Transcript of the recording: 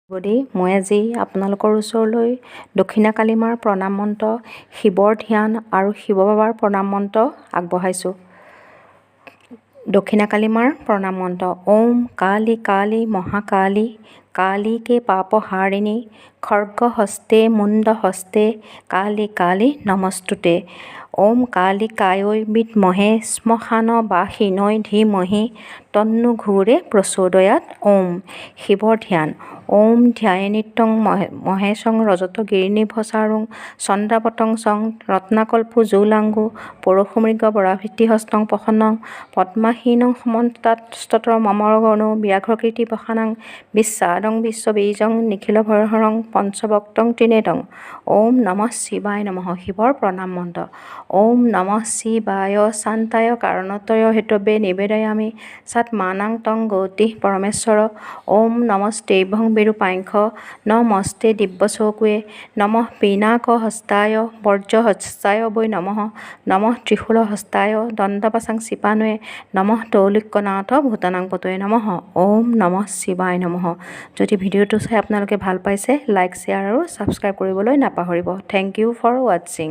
মই আজি আপোনালোকৰ ওচৰলৈ দক্ষিণাকালী মাৰ প্ৰণাম মন্ত্ৰ, শিৱৰ ধ্যান আৰু শিৱ বাবাৰ প্ৰণাম মন্ত্ৰ আগবঢ়াইছোঁ। দক্ষিণাকালী মাৰ প্ৰণাম মন্ত্ৰ। ওম কালী কালী মহাকালী কালীকে পাপহাৰিণী খৰ্গ হস্তে মুণ্ড হস্তে কালী কালী নমস্তুতে। ওম কালিকাयै বিদ্মহে শ্মশানবাসিন্यै ধীমহি তন্নো ঘোৰে প্ৰচোদয়াৎ। ওম শিৱৰ ধ্যান। ওম ধ্যায়েন্নিত্যং মহেশং ৰজতগিৰিনিভসাৰুং চন্দ্ৰাৱতং চং ৰত্নাকল্পোজ্জ্বলাংগো পৰশুমৃগ বৰাভীতিহস্তং প্ৰসন্নং পদ্মাসীনং সমন্তাৎস্তত্ৰ মমগণো ব্যাঘ্ৰকীৰ্তিবসানাং বিস্বাদং বিশ্ববীজং নিখিলভয়হৰং পঞ্চবক্ত্ৰং ত্ৰিনেতং। ওম নমঃ শিৱায় নমঃ। শিৱৰ প্ৰণাম মন্ত্ৰ। ওম নমঃ শিৱায় শান্তায় কাৰণতয় হেতৱে নিবেদয়ামি চাত্মানাং তং গৌতিঃ পৰমেশ্বৰ। ওম নমস্তেভ্যং বিৰূপাক্ষ নমস্তে দিব্যচক্ষুৱে নমঃ পিনাকহস্তায় বজ্ৰহস্তায় বৈ নমঃ। নমঃ ত্ৰিশূলহস্তায় দণ্ডপাশাংশিপাণয়ে নমঃ দৌলিক্যনাথ ভূতানাং পতয়ে নমঃ। ওম নমঃ শিৱায় নমঃ। যদি ভিডিঅ'টো চাই আপোনালোকে ভাল পাইছে লাইক শ্বেয়াৰ আৰু ছাবস্ক্ৰাইব কৰিবলৈ নাপাহৰিব। Thank you for ৱাটছিং।